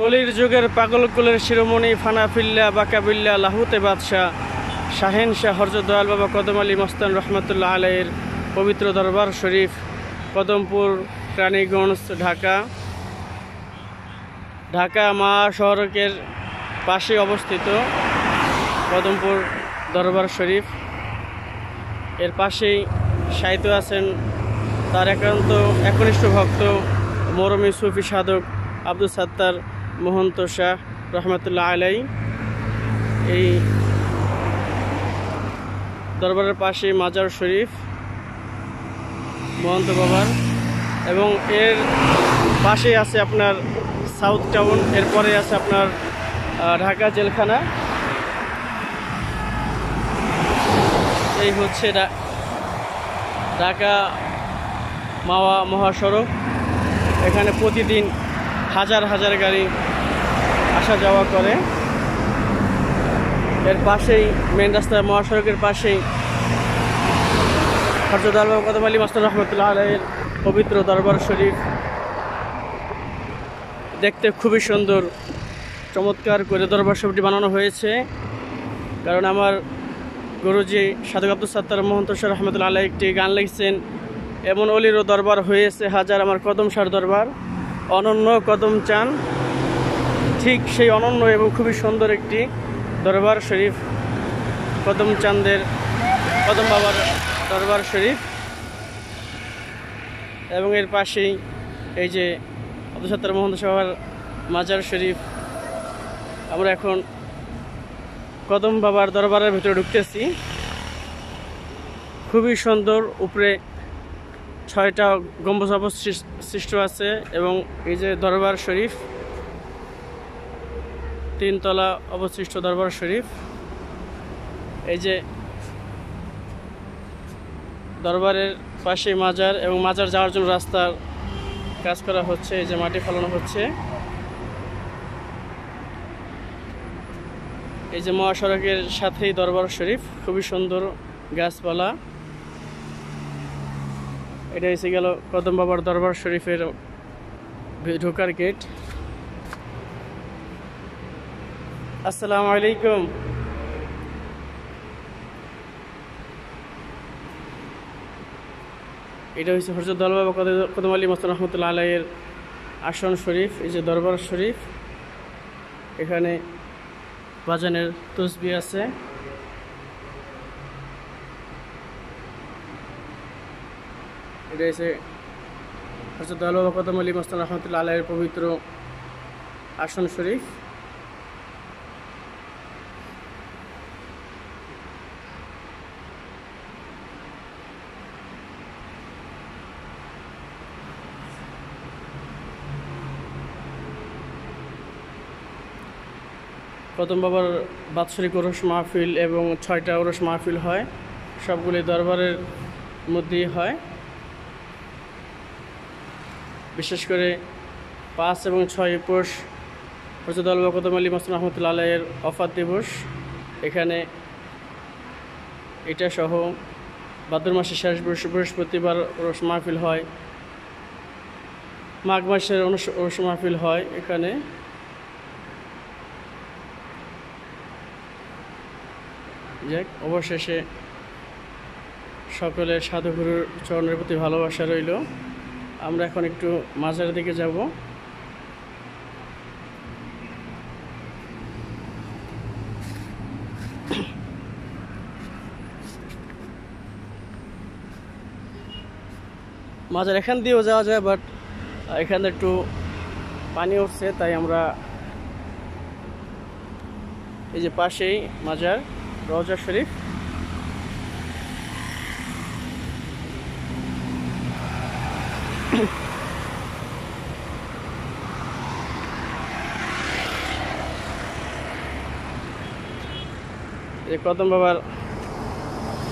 কলির যুগের পাগল কুলের শিরোমণি ফানাফিল্লা বাকাবিল্লা লাহুতে বাদশাহ শাহেন শাহ হরজত দয়াল বাবা কদম আলী মস্তান রহমতুল্লাহ আলাইয়ের পবিত্র দরবার শরীফ, কদমপুর, রানীগঞ্জ, ঢাকা। ঢাকা মহাসড়কের পাশে অবস্থিত কদমপুর দরবার শরীফ। এর পাশেই শায়িত আছেন তার একান্ত একনিষ্ঠ ভক্ত মরমী সুফি সাধক আব্দুল সাত্তার মহন্ত শাহ রহমতুল্লাহ আলাই। এই দরবারের পাশে মাজার শরীফ মহন্ত বাবার, এবং এর পাশে আছে আপনার সাউথ টাউন, এরপরে আছে আপনার ঢাকা জেলখানা। এই হচ্ছে ঢাকা মাওয়া মহাসড়ক। এখানে প্রতিদিন হাজার হাজার গাড়ি আসা যাওয়া করে। এর পাশেই মেন রাস্তা মহাসড়কের পাশেই হযরত আল্লাহ কদম আলী মস্তান রহমতুল্লাহ আলাইহির পবিত্র দরবার শরীফ। দেখতে খুবই সুন্দর, চমৎকার করে দরবার শরীফটি বানানো হয়েছে। কারণ আমার গুরুজি সাধক আব্দুল সাত্তার মহন্ত শাহ রহমতুল্লাহ আলাইহি একটি গান লিখছেন, এমন অলিরও দরবার হয়েছে হাজার, আমার কদম শাহর দরবার অনন্য কদম চান। ঠিক সেই অনন্য এবং খুবই সুন্দর একটি দরবার শরীফ কদম চাঁদের কদম বাবার দরবার শরীফ। এবং এর পাশেই এই যে আব্দুল সাত্তার মহন্ত শাহর মাজার শরীফ। আমরা এখন কদম বাবার দরবারের ভিতরে ঢুকতেছি। খুবই সুন্দর, উপরে 6টা গম্বুজ অবশিষ্ট আছে। এবং এই যে দরবার শরীফ, 3 তলা অবশিষ্ট দরবার শরীফ। এই যে দরবারের পাশে মাজার, এবং মাজার যাওয়ার জন্য রাস্তার কাজ করা হচ্ছে। এই যে মাটি ফেলানো হচ্ছে। এই যে মহাসড়কের সাথেই দরবার শরীফ, খুবই সুন্দর গাছপালা। এটা এসে গেল কদম বাবার দরবার শরীফের ঢোকার গেট। আসসালামু আলাইকুম। এটা হচ্ছে হযরত দয়াল বাবা কদম আলী মস্তান রহমতুল্লাহ আলাইহির আসন শরীফ। এই যে দরবার শরীফ, এখানে বাজানের তসবিহ আছে। এটা হচ্ছে হযরত দয়াল বাবা কদম আলী মস্তান রহমতুল্লাহ আলাইহির পবিত্র আসন শরীফ। কদম বাবার বাৎসরিক ওরস মাহফিল এবং 6টা ওরস মাহফিল হয়, সবগুলি দরবারের মধ্যেই হয়। বিশেষ করে 5 এবং 6 পৌষ হযরত দয়াল বাবা কদম আলী মস্তান রহমতুল্লাহ আলাইহির ওফাত দিবস। এখানে এটা সহ ভাদ্র মাসের শেষ বৃহস্পতিবার ওরস মাহফিল হয়, মাঘ মাসের ওরস মাহফিল হয় এখানে। যাক, অবশেষে সকলের সাধুগুরুর চরণের প্রতি ভালোবাসা রইল। আমরা এখন একটু মাজারের দিকে যাব। মাজার এখান দিয়েও যাওয়া যায়, বাট এখানে একটু পানি উঠছে, তাই আমরা এই যে পাশেই মাজার রওজা শরীফ। এই কদম বাবার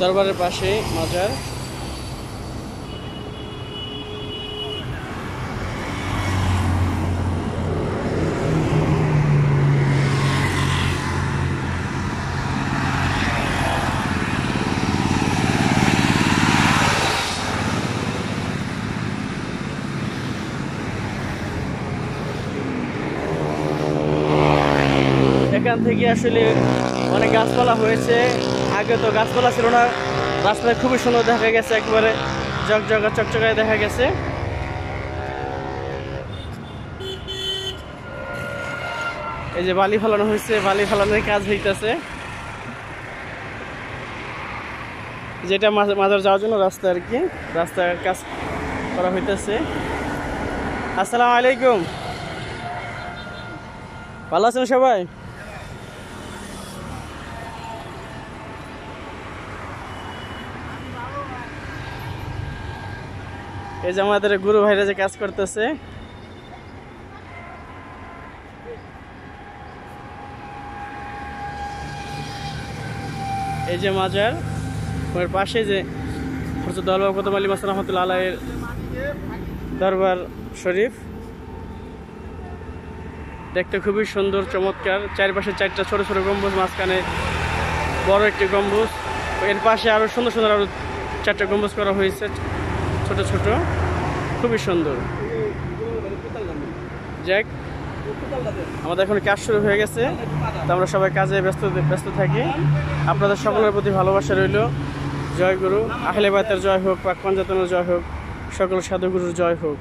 দরবারের পাশে মাজার। এখান থেকে আসলে অনেক গাছপালা হয়েছে। আগে তো গাছপালা ছিল না, রাস্তায় খুবই সুন্দর দেখা গেছে, একেবারে জগজগা চকচকায় দেখা গেছে। এই যে বালি ফেলানো হয়েছে, বালি ফেলানোর কাজ হইতেছে, যেটা মাজার যাওয়ার জন্য রাস্তা আর কি, রাস্তার কাজ করা হইতেছে। আসসালামু আলাইকুম, ভালো আছেন সবাই? এই যে আমাদের গুরু ভাইরা যে কাজ করতেছে, এই যে মাজার, ওর পাশে যে হযরত আল্লাহ কদম আলী মাসা রহমতুল্লাহ আলাইহির দরবার শরীফ, দেখতে খুবই সুন্দর চমৎকার। চারপাশে 4টা ছোট ছোট গম্বুজ, মাঝখানে বড় একটি গম্বুজ, এর পাশে আরো সুন্দর সুন্দর আরো 4টা গম্বুজ করা হয়েছে ছোট ছোট, খুবই সুন্দর। যাক, আমাদের এখন কাজ শুরু হয়ে গেছে, তো আমরা সবাই কাজে ব্যস্ত থাকি। আপনাদের সকলের প্রতি ভালোবাসা রইল। জয় গুরু, আহলে বায়তের জয় হোক, পাক পাঞ্জাতনের জয় হোক, সকল সাধুগুরুর জয় হোক।